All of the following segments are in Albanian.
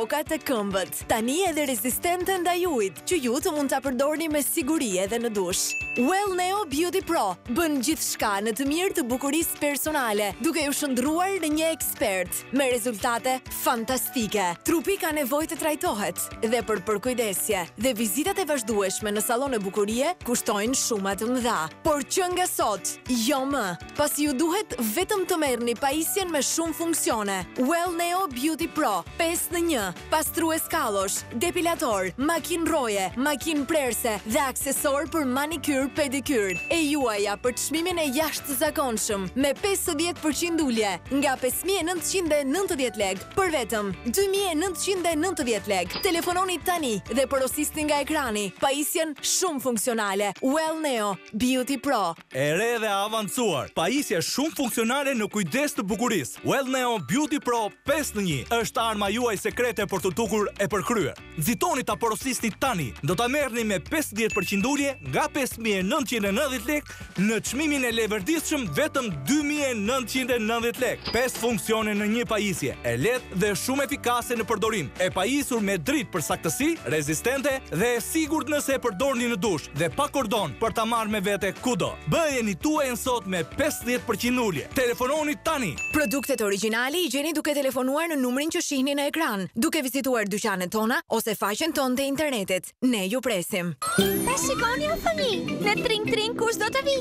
toka të këmbët. Tani edhe rezistente ndaj ujit, që ju të mund ta përdorni me siguri edhe në dush. Well Neo Beauty Pro bën gjithçka në të mirë të bukurisë personale, duke ju shndruar në një ekspert me rezultate fantastike. Trupi ka nevojë të trajtohet dhe për përkujdesje dhe vizitat e vazhdueshme në sallone bukurie kushtojnë shumë të mëdha. Por që nga sot, jo më, pasi ju duhet vetëm të merrni pajisjen me shumë funksione. Well Neo Beauty Pro 5 në 1, pastrues kallosh, depilator, makinë roje, makinë prerse dhe aksesor për manikyr, pedikyr. E juaja për çmimin e jashtëzakonshëm me 50% ulje nga 5.990 lek për vetëm 2.990 lek. Telefononi tani dhe porosisni nga ekrani pajisjen shumë funksionale. Well Neo Beauty Pro. E re dhe avancuar. Pajisje shumë funksionale në kujdes të bukurisë. Well Neo Beauty Pro 5 në 1 është arma juaj sekrete për të tukur e përkryer. Nxitoni ta porosisni tani. Do ta merrni me 50% ulje nga 5.990 lek në çmimin e levërditshëm vetëm 2.990 lek. 5 funksione në një pajisje. E lehtë dhe shumë efikase në përdorim. E pajisur me dritë për saktësi, rezistente dhe e sigurt nëse e përdorni në dush dhe pa kordon për ta marrë me vete kudo. Bëjeni tuajën sot me 50% ulje. Telefononi tani. Produktet origjinali i gjeni duke telefonuar në numrin që shihni në ekran, duke vizituar dyqanet tona ose faqen tonë të internetit. Ne ju presim. Ta shikoni o fëmijë, në tring kush do të vi?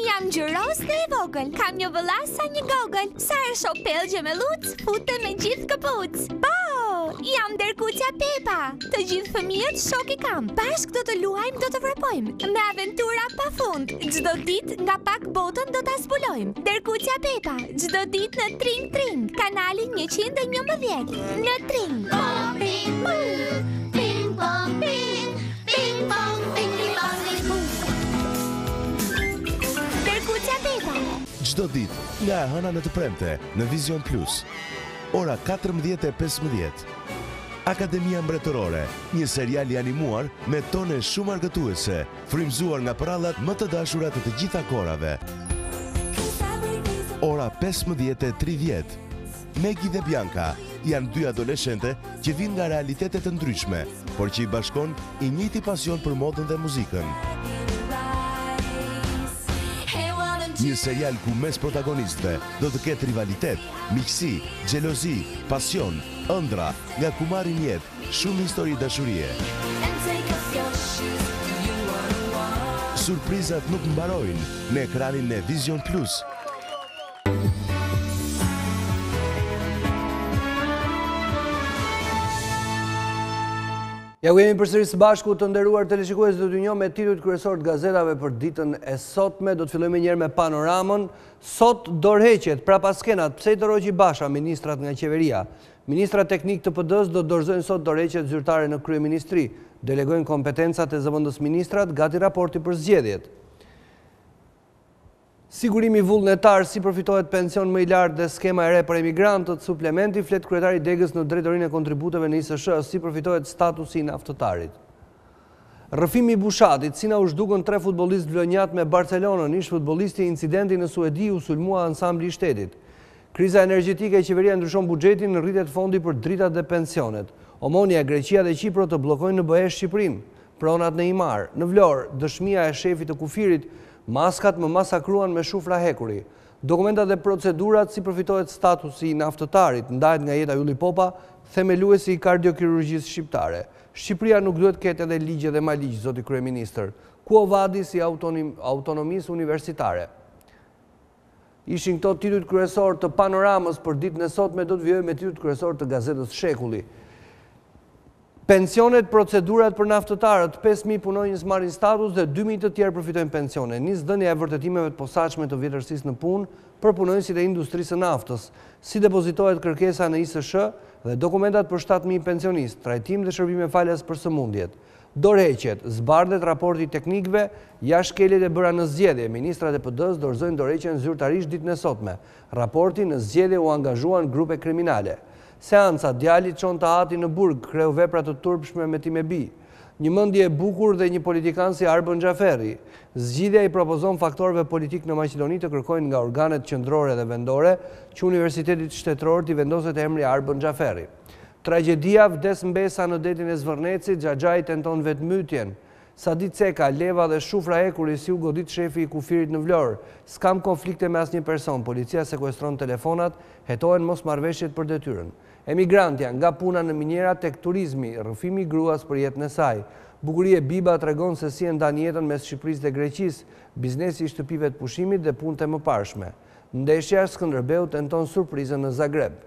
Jam gjëros dhe e vogël, kam një vëllas sa një gogël, sa e shoh pelgje me luc, fute me gjithë këpuc. Po, jam Derkuqja Pepa, të gjithë fëmijët shok i kam. Bashk do të luajmë, do të vrapojmë, me aventura pa fund. Çdo ditë nga pak botën do ta zbulojmë. Derkuqja Pepa, çdo ditë në tring, kanali 111. Në tring. Pom, ping, pum, ping, pom, ping, ping, pom, ping, ping, pom. Derkuqja Pepa. Çdo ditë nga e hëna në të premte në Vision Plus. Ora 14:15. Akademia Mbretërore, një serial i animuar me tone shumë argëtuese, frymzuar nga prallat më të dashura të të gjitha kohërave. Ora 15:30. Megi dhe Bianca janë dy adoleshente që vinë nga realitete të ndryshme, por që i bashkon i njëjti pasion për modën dhe muzikën. Një serial ku mes protagonistëve do të ketë rivalitet, miqësi, xhelozi, pasion, ëndra, nga ku marrin jetë shumë histori dashurie. Surprizat nuk mbarojnë në ekranin e Vision Plus. Ja ku jemi përsëri së bashku të nderuar teleshikues do t'ju njoh me titujt kryesor të gazetave për ditën e sotme. Do të fillojmë njëherë me panoramën. Sot dorëheqjet prapaskenat pse i tërhoqi Basha ministrat nga qeveria. Ministrat teknik të PD-s do dorëzojnë sot dorëheqjet zyrtare në kryeministri. Delegojnë kompetencat e zëvendës ministrat gati raporti për zgjedhjet. Sigurimi vullnetar, si përfitohet pension më i lartë dhe skema e re për emigrantët, suplementi, flet kryetari Degës në drejtorinë e kontributeve në ISSH, si përfitohet statusi i naftëtarit. Rrëfimi i Bushatit, si na u zhdukën 3 futbollistë vlonjat me Barcelonën, ish futbollisti i incidenti në Suedi u sulmua ansambli i shtetit. Kriza energjetike e qeveria ndryshon buxhetin, rritet fondi për dritat dhe pensionet. Omonia, Greqia dhe Qipro të bllokojnë në BE Shqipërinë. Pronat në Imar, në Vlorë, dëshmia e shefit të kufirit, maskat më masakruan me shufra hekuri. Dokumentat dhe procedurat si përfitohet statusi i naftëtarit, ndahet nga jeta Ylli Popa, themeluesi i kardiokirurgjisë shqiptare. Shqipëria nuk duhet ketë edhe ligje dhe maligj, zoti kryeministër. Ku vadi si autonomisë universitare. Ishin këto titujt kryesor të panoramës për ditën e sotme, do të vijojmë me titujt kryesor të gazetës Shekulli. Pensionet, procedurat për naftëtarët, 5.000 punonjës marrin status dhe 2.000 të tjerë përfitojnë pensione. Nis dhënia e vërtetimeve të posaçme të vjetërsisë në punë për punonjësit e industrisë së naftës. Si depozitohet kërkesa në ISSH dhe dokumentat për 7.000 pensionistë, trajtim dhe shërbime falas për sëmundjet. Dorëheqjet, zbardhet raporti teknikëve, jashtë e bëra në zgjedhje. Ministrat e PD-s dorëzojnë dorëheqjen zyrtarisht ditën e sotme. Raporti në zgjedhje u angazhuan grupe kriminale. Seanca, djali çon të hati në burg, kreu vepra të turpshme me Timebi. Një mendje e bukur dhe një politikan si Arbën Xhaferi. Zgjidhja i propozon faktorëve politik në Maqedoni të kërkojnë nga organet qendrore dhe vendore që Universitetit Shtetëror t'i vendoset emri Arbën Xhaferi. Tragedia vdes mbesa në detin e Zvërnecit, Xhaxhai tenton vetmytjen. Sadi Ceka, Leva dhe Shufra Ekuri si u godit shefi i kufirit në Vlorë. S'kam konflikte me asnjë person, policia sekuestron telefonat, hetohen mosmarrveshjet për detyrën. Emigrantja nga puna në minjera tek turizmi, rrëfimi gruas për jetën e saj. Bukurie Biba tregon se si e ndan jetën mes Shqipërisë dhe Greqisë, biznesi i shtëpive të pushimit dhe punët e mëparshme. Ndeshja Skënderbeu tenton surprizën në Zagreb.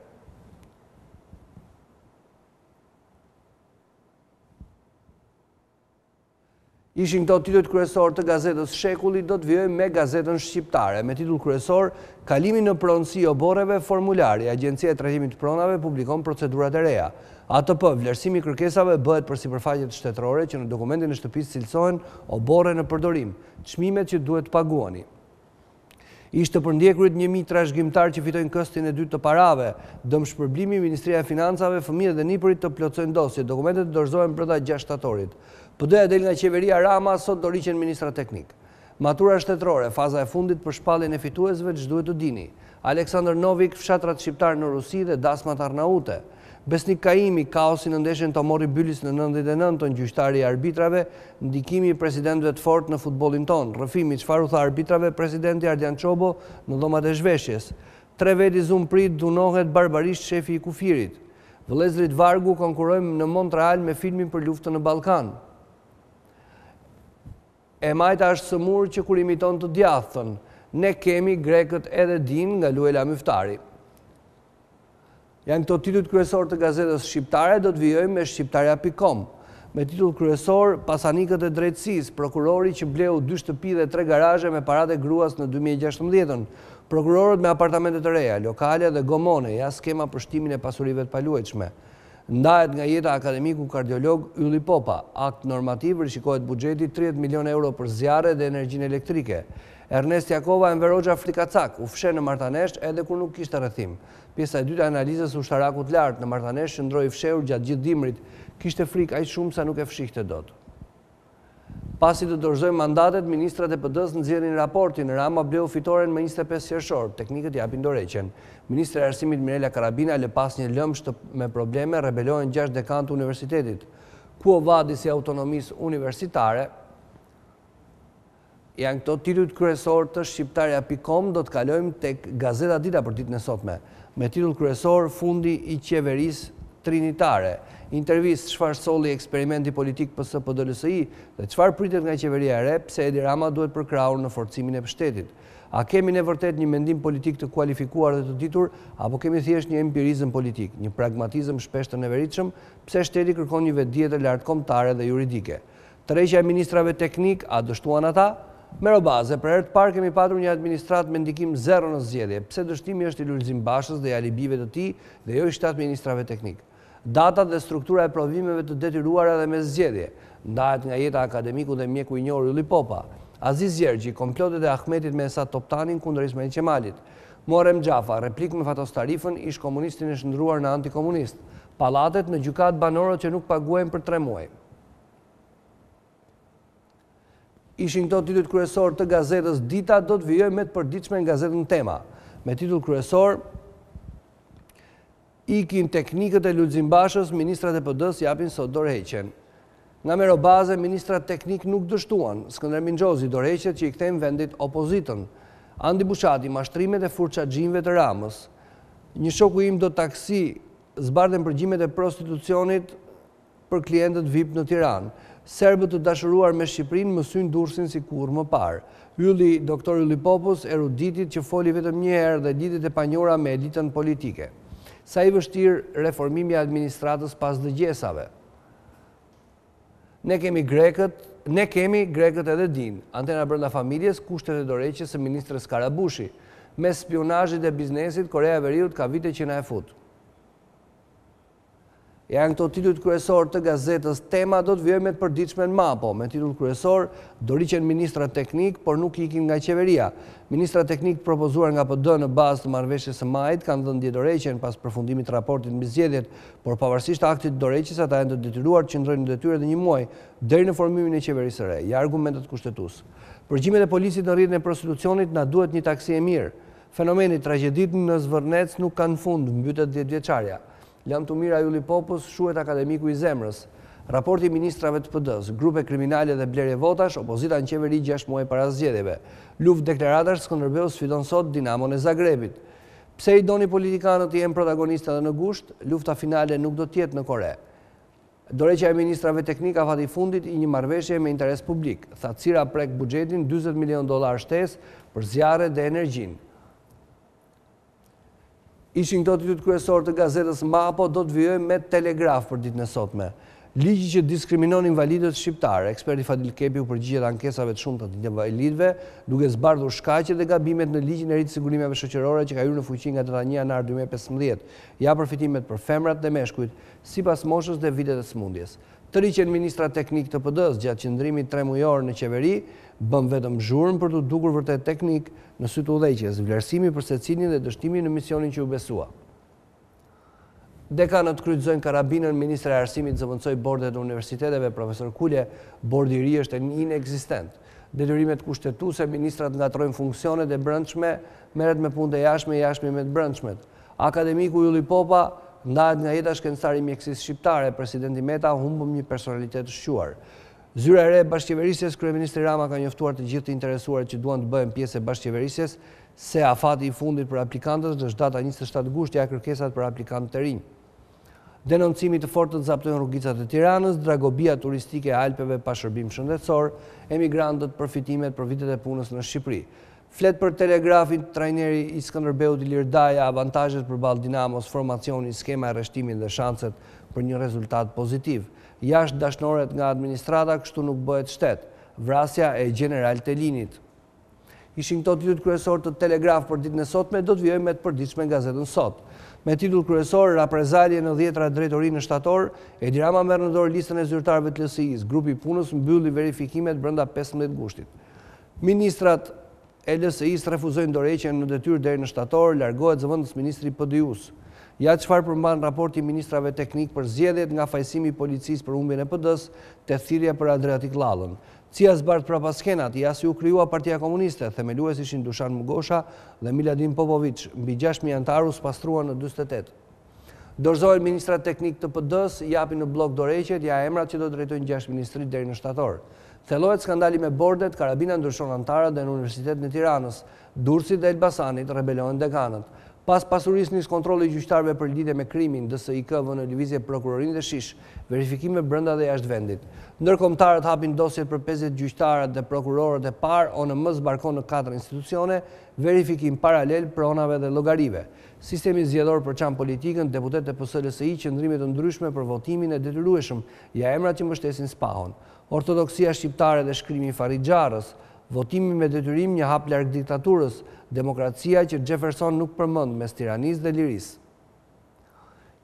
Ishin këto titujt kryesor të gazetës Shekulli, do të vijojmë me gazetën shqiptare. Me titull kryesor, kalimi në pronësi oborreve formulari, Agjencia e Trajtimit të Pronave publikon procedurat e reja. ATP, vlerësimi i kërkesave bëhet për sipërfaqet shtetërore që në dokumentin e shtëpisë cilësohen oborre në përdorim, çmimet që duhet të paguani. Ishte përndjekurit 1000 trashëgimtar që fitojnë këstin e dytë të parave. Dëmshpërblimi, Ministria e Financave, fëmijët dhe nipërit të plotësojnë dosje. Dokumentet dorëzohen brenda 6 shtatorit. PD-ja del nga qeveria Rama, sot do riqen ministra teknik. Matura shtetërore, faza e fundit për shpalljen e fituesve, ç'duhet të dini. Aleksandr Novik, fshatrat shqiptar në Rusi dhe dasmat arnaute. Besnik Kaimi, kaosi në ndeshjen Tomori Bylis në 99-ën, gjyqtari i arbitrave, ndikimi i presidentëve të fortë në futbollin ton, rrëfimi çfarë u tha arbitrave presidenti Ardian Çobo në dhomat e zhveshjes. 3 veti Zumprit dunohet barbarisht shefi i kufirit. Vëllezërit Vargu konkurrojmë në Montreal me filmin për luftën në Ballkan. E majta është sëmur që kur imiton të djathën. Ne kemi grekët edhe din nga Luela Myftari. Janë këto titujt kryesor të gazetës shqiptare, do të vijojmë me shqiptarja.com. Me titull kryesor, pasanikët e drejtësisë, prokurori që bleu 2 shtëpi dhe 3 garazhe me paratë e gruas në 2016-ën, prokurorët me apartamente të reja, lokale dhe gomone, ja skema për shtimin e pasurive të paluajtshme. Ndahet nga jeta akademiku kardiolog Ylli Popa, akt normativ rishikohet buxheti 30 milion euro për zjarre dhe energjinë elektrike. Ernest Jakova e Mveroxha Flikacak u fshe në martanesht edhe kur nuk kishte rrethim. Pjesa e dytë e analizës ushtarakut lart në martanesht qëndroi i fshehur gjatë gjithë dimrit, kishte frikë aq shumë sa nuk e fshihte dot. Pasi të dorëzojnë mandatet, ministrat e PD-s nxjerrin raportin. Rama bleu fitoren më 25 qershor, teknikët japin dorëheqjen. Ministri e Arsimit Mirela Karabina lë pas një lëmsh me probleme, rebelohen 6 dekan të universitetit. Ku o vadi si autonomisë universitare, janë këto titujt kryesor të shqiptarja.com, do të kalojmë tek Gazeta Dita për ditën e sotme. Me titull kryesor, fundi i qeverisë trinitare. Intervistë çfarë solli eksperimenti politik PS PD-LSI dhe çfarë pritet nga qeveria e re, pse Edi Rama duhet përkrahur në forcimin e pushtetit. A kemi ne vërtet një mendim politik të kualifikuar dhe të ditur, apo kemi thjesht një empirizëm politik, një pragmatizëm shpesh të neveritshëm, pse shteti kërkon një vetdije të lartkombëtare dhe juridike. Tërheqja e ministrave teknik, a dështuan ata? Me robaze, për herë të parë kemi patur një administrat me ndikim zero në zgjedhje, pse dështimi është i Lulzim Bashës dhe i alibive të tij dhe jo i 7 ministrave teknik. Datat dhe struktura e provimeve të detyruara dhe me zgjedhje, ndahet nga jeta akademiku dhe mjeku i njohur Ylli Popa. Aziz Gjergji, komplotet e Ahmetit me Esat Toptanin kundër Ismail Qemalit. Muharrem Xhafa, replik me Fatos Tarifën, ish komunistin e shndruar në antikomunist. Pallatet në gjykat banore që nuk paguajnë për 3 muaj. Ishin këto titujt kryesor të gazetës Dita, do të vijojmë me të përditshme në gazetën Tema. Me titull kryesor, ikin teknikët e Lulzim Bashës, ministrat e PD-s japin sot dorëheqjen. Nga merobaze, ministrat teknik nuk dështuan. Skënder Minxhozi, dorëheqjet që i kthejnë vendit opozitën. Andi Bushati, mashtrimet e furçaxhinjve të Ramës. Një shoku im do taksi zbardhen përgjimet e prostitucionit për klientët VIP në Tiranë. Serbët të dashuruar me Shqipërinë mësojnë Durrësin si kurrë më parë. Doktor Ylli Popus, eruditit që foli vetëm një herë dhe lidhjet e panjohura me elitën politike. Sa i vështirë reformimi i administratës pas dëgjesave. Ne kemi grekët edhe din. Antena brenda familjes, kushtet e dorëheqjes së ministres Karabushi. Mes spionazhit dhe biznesit, Korea e Veriut ka vite që na e fut. Janë këto titujt kryesor të gazetës Tema, do të vijojmë me të përditshme në Mapo. Me titull kryesor, do riqen ministra teknik, por nuk ikin nga qeveria. Ministra teknik propozuar nga PD në bazë të marrëveshjes së majit kanë dhënë dorëheqjen pas përfundimit të raportit mbi zgjedhjet, por pavarësisht aktit të dorëheqjes, ata janë të detyruar të qëndrojnë në detyrë edhe 1 muaj deri në formimin e qeverisë së re. Ja argumentet kushtetues. Përgjigjet e polisit në rrjetin e prostitucionit na duhet një taksi e mirë. Fenomeni tragjedit në Zvërnec nuk kanë fund, mbytet 10 vjeçarja. Lam Tumira Julli Popës, shuhet akademiku i zemrës. Raporti ministrave të PD-s, grupe kriminale dhe blerje votash, opozita në qeveri 6 muaj para zgjedhjeve. Luftë deklaratash, Skënderbeu sfidon sot Dinamon e Zagrebit. Pse i doni politikanët të jenë protagonistë edhe në gusht, lufta finale nuk do t'jetë në Kore. Dorëheqja e ministrave teknik afati fundit i një marrëveshje me interes publik. Thatësira prek buxhetin $40 milion shtesë për zjarre dhe energjinë. Ishin këto titujt kryesor të gazetës Mapo, do të vijojmë me Telegraf për ditën e sotme. Ligji që diskriminon invalidët shqiptarë, eksperti Fadil Kepi u përgjigjet ankesave të shumta të invalidëve, duke zbardhur shkaqet dhe gabimet në ligjin e ri të sigurimeve shoqërore që ka hyrë në fuqi nga data 1 janar 2015. Ja përfitimet për femrat dhe meshkujt, sipas moshës dhe vitet e smundjes. Të riqen ministra teknik të PD-s gjatë qëndrimit 3 mujor në qeveri, bën vetëm zhurmë për të dukur vërtet teknik në sy të udhëheqjes, vlerësimi për secilin dhe dështimi në misionin që u besua. Dekanët kryqëzojnë karabinën, Ministri i Arsimit zëvendësoi bordet e universiteteve, profesor Kulje, bordi i ri është inekzistent. Detyrimet kushtetuese, ministrat ngatrojnë funksionet e brendshme, merret me punë të jashtme me të brendshmet. Akademiku Julli Popa ndahet nga jeta shkencëtare i mjekësisë shqiptare, presidenti Meta humbëm një personalitet të shquar. Zyra e re e bashkëqeverisjes, kryeministri Rama ka njoftuar të gjithë të interesuarit që duan të bëhen pjesë e bashkëqeverisjes, se afati i fundit për aplikantët është data 27 gusht ja kërkesat për aplikantët e rinj. Denoncimi të fortë të zaptojnë rrugicat e Tiranës, dragobia turistike e Alpeve pa shërbim shëndetësor, emigrantët përfitimet për vitet e punës në Shqipëri. Flet për Telegrafin, trajneri i Skënderbeut Ilir Daja, avantazhet përballë Dinamos, formacioni, skema e rreshtimit dhe shanset për një rezultat pozitiv. Jashtë dashnoret nga administrata, kështu nuk bëhet shtet. Vrasja e General Telinit. Ishin këto titujt kryesor të Telegraf për ditën e sotme, do të vijojmë me të përditshme gazetën Sot. Me titull kryesor, Raprezalje në 10 drejtori në shtator, Edi Rama merr në dorë listën e zyrtarëve të LSI-s, grupi i punës mbylli verifikimet brenda 15 gushtit. Ministrat e LSI-s refuzojnë dorëheqjen në detyrë deri në shtator, largohet zëvendës ministri PDU-s. Ja çfarë përmban raporti i ministrave teknik për zgjedhjet nga fajsimi i policisë për humbjen e PD-s te thirrja për Adriatik Llallën. Cia zbardh prapa skenat, ja si u krijua Partia Komuniste, themelues ishin Dušan Mugosha dhe Miladin Popović, mbi 6.000 anëtar u spastruan në 48. Dorëzohen ministrat teknik të PD-s, japin në blok dorëheqjet, ja emrat që do drejtojnë 6 ministrit deri në shtator. Thellohet skandali me bordet, Karabina ndryshon anëtarët dhe në Universitetin e Tiranës, Durrësit dhe Elbasanit rebelohen dekanët. Pas pasurisë nis kontrolli gjyqtarëve për lidhje me krimin, DSIK vënë në lëvizje prokurorinë dhe Shish, verifikime brenda dhe jashtë vendit. Ndërkombëtarët hapin dosjet për 50 gjyqtarët dhe prokurorët e parë, ONM zbarkon në 4 institucione, verifikim paralel pronave dhe llogarive. Sistemi zgjedhor përçan politikën, deputetët e PS-LSI qëndrime të ndryshme për votimin e detyrueshëm, ja emrat që mbështesin Spahon. Ortodoksia shqiptare dhe shkrimi i Farid Xharrës, votimi me detyrim një hap larg diktaturës, demokracia që Jefferson nuk përmend mes tiranisë dhe lirisë.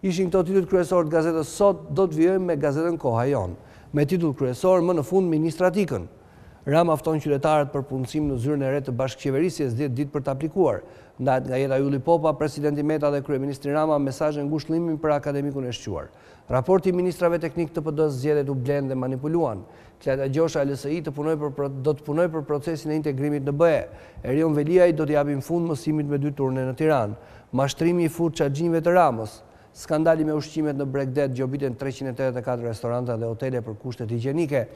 Ishin këto titujt kryesor të gazetës Sot, do të vijojmë me gazetën Koha Jon. Me titull kryesor, më në fund ministrat ikën. Rama fton qytetarët për punësim në zyrën e re të bashkëqeverisjes 10 ditë për të aplikuar. Ndahet nga jeta Julli Popa, presidenti Meta dhe kryeministri Rama mesazhe ngushëllimi për akademikun e shquar. Raporti i ministrave teknik të PD-s zgjedhjet u blen dhe manipuluan. Kleta Gjosha LSI do të punoj për procesin e integrimit në BE. Erion Veliaj do të japin fund mësimit me 2 turne në Tiranë. Mashtrimi i furtë çaxhinjve të Ramës. Skandali me ushqimet në Bregdet, gjobiten 384 restoranta dhe hotele për kushtet higjienike.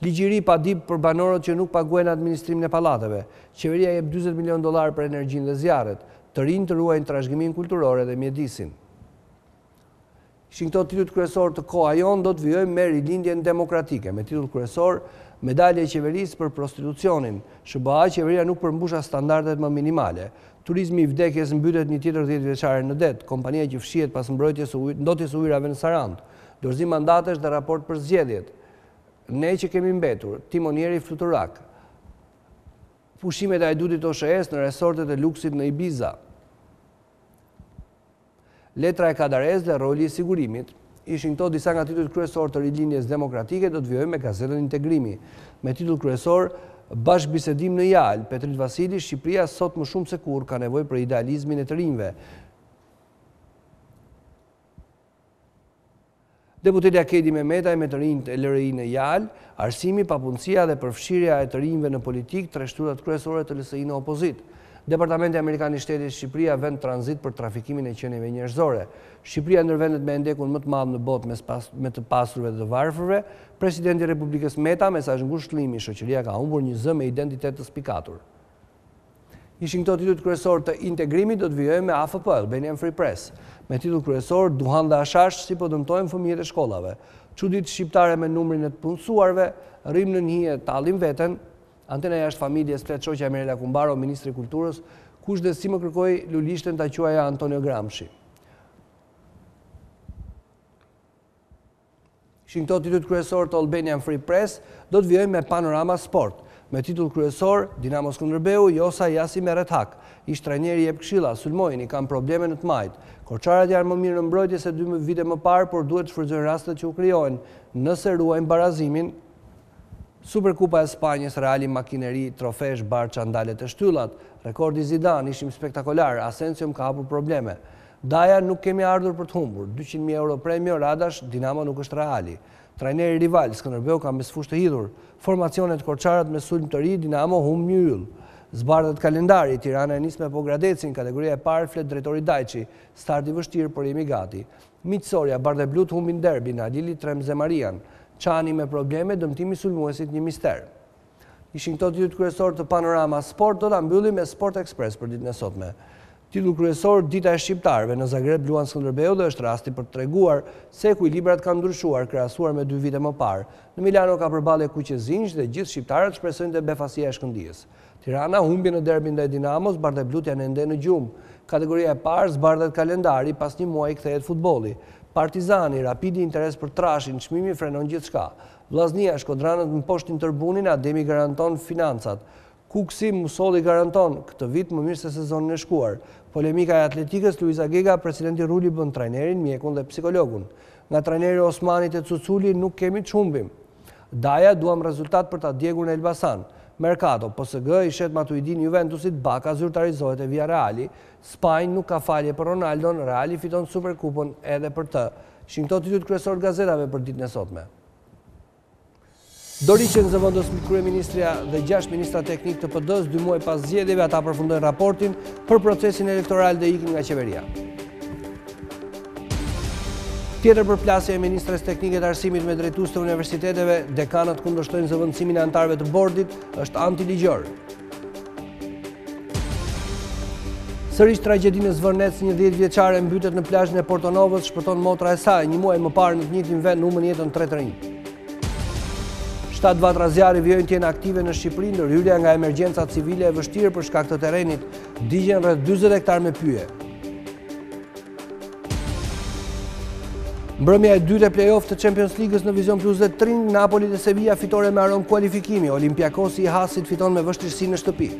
Ligjëri pa dip për banorët që nuk paguajnë administrimin e pallateve. Qeveria jep $40 milion për energjinë dhe zjarret. Të rinj të ruajnë trashëgiminë kulturore dhe mjedisin. Ishin këto titujt kryesor të Koha Jon, do të vijojmë me rilindjen demokratike. Me titull kryesor, medalje e qeverisë për prostitucionin. SHTYPI qeveria nuk përmbusha standardet më minimale. Turizmi i vdekjes mbytet një tjetër 10 vjeçare në det. Kompania që fshihet pas ndotjes ujrave në Sarandë. Dorëzim mandatesh dhe raport për zgjedhjet. Ne që kemi mbetur, timonieri fluturak. Pushimet e Ajdutit OSHE-s në resortet e luksit në Ibiza. Letra e Kadarez dhe roli i sigurimit. Ishin këto disa nga titujt kryesor të rilindjes demokratike, do të vijojmë me gazetën Integrimi. Me titull kryesor, bashkëbisedim në Jal, Petrit Vasili, Shqipëria sot më shumë se kur ka nevojë për idealizmin e të rinjve. Deputeti Akedi Mehmetaj me të rinjt e LRI në Jal, arsimi, papunësia dhe përfshirja e të rinjve në politik, 3 shtrutat kryesore të LSI në opozit. Departamenti Amerikan i Shtetit Shqipëria vend tranzit për trafikimin e qenieve njerëzore. Shqipëria ndër vendet me ndekun më të madh në botë me të pasurve dhe të varfërve. Presidenti i Republikës Meta, mesazh ngushëllimi, shoqëria ka humbur një zë me identitet të spikatur. Ishin këto titujt kryesor të integrimit, do të vijojmë me AFP, Albanian Free Press. Me titull kryesor, duhan dhe ashash si po dëmtojnë fëmijët e shkollave. Çuditë shqiptare me numrin e të punësuarve, rrim në njëje tallin veten. Antena jashtë familjes flet shoqja Merela Kumbaro, ministri i kulturës, kush dhe si më kërkoi lulishten ta quaja Antonio Gramsci. Ishin këto titujt kryesor të Albanian Free Press, do të vijojmë me Panorama Sport. Me titull kryesor, Dinamo Skënderbeu, Josa Jasi merret hak. Ish trajneri jep këshilla, sulmojnë, kanë probleme në të majt. Korçarat janë më mirë në mbrojtje se 2 vite më parë, por duhet të shfrytëzojnë rastet që u krijojnë nëse ruajnë barazimin. Superkupa e Spanjës, Reali Makineri, trofesh, Barça, ndalet e shtyllat. Rekordi Zidane, ishim spektakolar, Asensio ka hapur probleme. Daja nuk kemi ardhur për të humbur, 200.000 euro premio, Radash, Dinamo nuk është Reali. Trajneri rival, Skënderbeu ka mbesfush të hidhur. Formacionet korçarat me sulm të ri, Dinamo humb një yll. Zbardhet kalendari, Tirana e nis me Pogradecin, kategoria e parë flet drejtori Dajçi, starti vështirë por jemi gati. Miqësoria, Bardhe Blut humbin derbin, Alili Tremze Marian. Çani me probleme, dëmtimi sulmuesit një mister. Ishin këto titujt kryesor të Panorama Sport, do ta mbyllim me Sport Express për ditën e sotme. Titull kryesor, Dita e Shqiptarëve, në Zagreb luan Skënderbeu dhe është rasti për të treguar se ekuilibrat kanë ndryshuar krahasuar me 2 vite më parë. Në Milano ka përballë Kuqezinj dhe gjithë shqiptarët shpresojnë te befasia e Shkëndijës. Tirana humbi në derbin ndaj Dinamos, Bardhe Blut janë ende në gjumë. Kategoria e parë zbardhet kalendari, pas një muaji kthehet futbolli. Partizani, rapidi interes për Trashin, çmimi frenon gjithçka. Vllaznia, Shkodranët në poshtin Tërbunin, Ademi garanton financat. Kuksi, Musolli garanton këtë vit më mirë se sezonin e shkuar. Polemika e atletikës, Luiza Gega, presidenti Ruli bën trajnerin, mjekun dhe psikologun. Nga trajneri Osmanit e Cuculi nuk kemi të humbim. Daja duam rezultat për ta djegur në Elbasan. Mercato, PSG, i shet Matuidin Juventusit, Baka zyrtarizohet e Villarreali. Spanjë nuk ka falje për Ronaldon, Reali fiton Superkupën edhe për të. Ishin këto titujt kryesor gazetave për ditën e sotme. Doriqen zëvendës kryeministria dhe 6 ministra teknik të PD-s 2 muaj pas zgjedhjeve, ata përfundojnë raportin për procesin elektoral dhe ikin nga qeveria. Tjetër përplasje e ministres teknike të arsimit me drejtues të universiteteve, dekanët kundërshtojnë zëvendësimin e anëtarëve të bordit, është antiligjor. Sërish tragjedinë e Zvërnec, një 10 vjeçare mbytet në plazhin e Portonovës, shpëton motra e saj, një muaj më parë në të njëjtin vend humbën jetën 3 të rinj. 7 vatra zjarri vijojnë të jenë aktive në Shqipëri, ndër hyrja nga emergjenca civile e vështirë për shkak të terrenit, digjen rreth 40 hektar me pyje. Mbrëmja e dytë e play-off të Champions League-s në Vision Plus dhe Tring, Napoli dhe Sevilla fitore me aromë kualifikimi, Olympiakosi i Hasit fiton me vështirësi në shtëpi.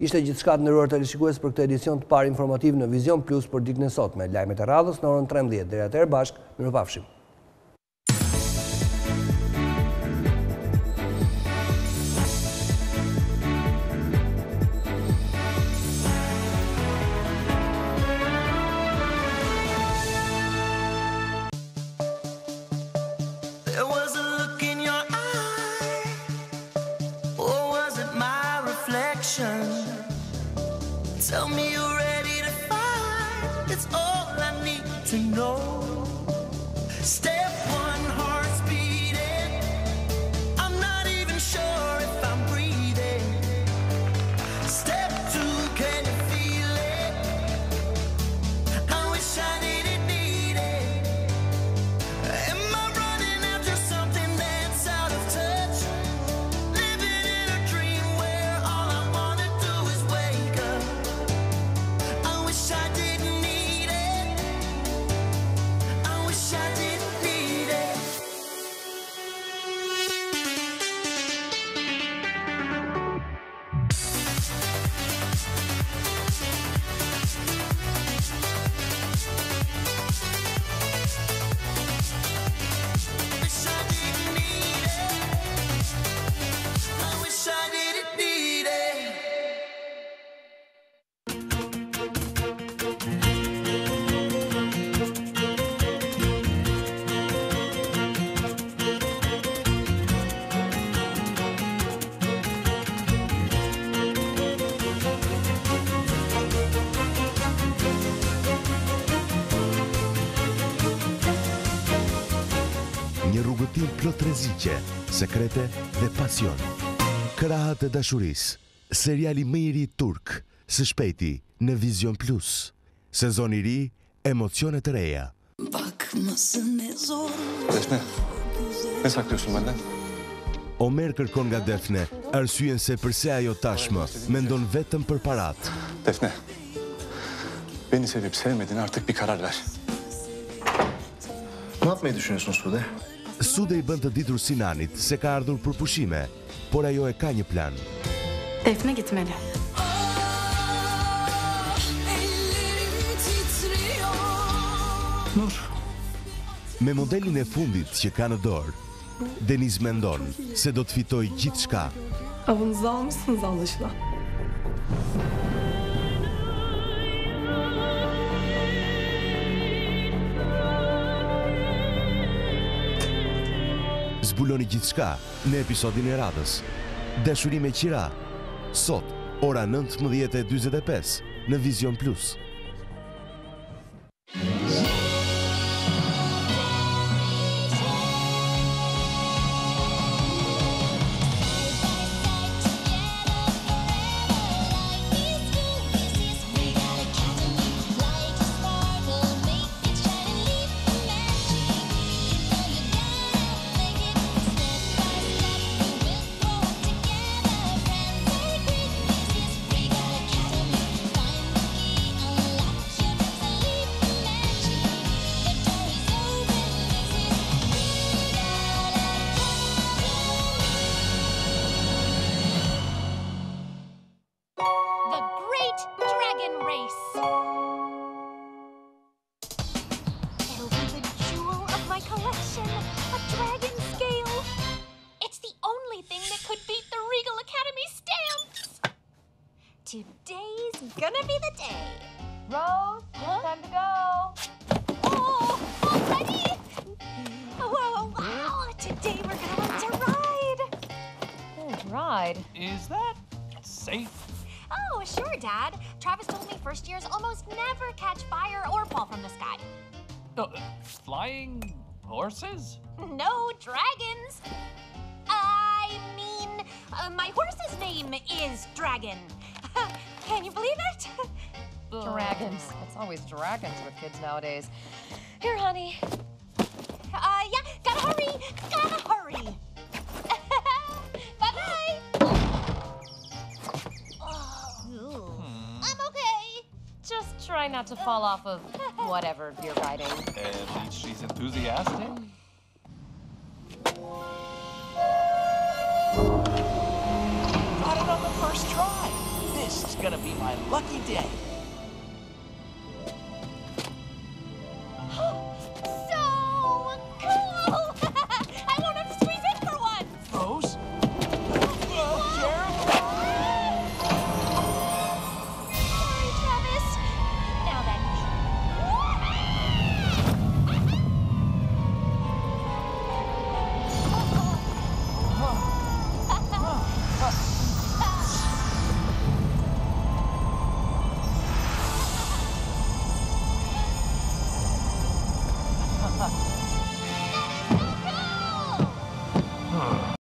Ishte gjithçka të nderuar teleshikues për këtë edicion të parë informativ në Vision Plus për ditën e sotme. Lajmet e radhës në orën 13. Deri atëherë bashkë, mirupafshim. Tell me you're ready to fight, it's all I need to know. Step 1, heart's beating, I'm not even sure if I'm breathing. Step 2, can you feel it? I wish I didn't need it. Am I running after something that's out of touch? Living in a dream where all I wanna do is wake up. I didn't need it. jetim plot rreziqe, sekrete dhe pasion. Krahat e dashurisë, seriali më i ri turk, së shpejti në Vision Plus. Sezon i ri, emocione të reja. Defne, ne saklıyorsun benden? Omer kërkon nga Defne arsyen se përse ajo tashmë mendon vetëm për parat. Defne, beni sevip sevmediğine artık bir karar ver. Ne yapmayı düşünüyorsun Sude? Sude i bën të ditur Sinanit se ka ardhur për pushime, por ajo e ka një plan. Defne gitmeli. Nur. Me modelin e fundit që ka në dorë, Deniz mendon se do të fitoj gjithçka. Avınıza mısınız anlaşılan? Zbuloni gjithçka në episodin e radhës. Dashuri me qira. Sot, ora 19:45 në Vision Plus. Today's gonna be the day. Rose, it's time to go. Oh, already? Oh, wow. Today we're gonna learn to ride. Oh, ride. Is that safe? Oh, sure, Dad. Travis told me first years almost never catch fire or fall from the sky. Flying horses? No dragons. I mean, my horse's name is Dragon. Can you believe it? Dragons. It's always dragons with kids nowadays. Here, honey. Yeah, gotta hurry. Gotta hurry. Bye-bye. I'm okay. Just try not to fall off of whatever you're riding. At least she's enthusiastic. Got it on the first try. This is gonna be my lucky day.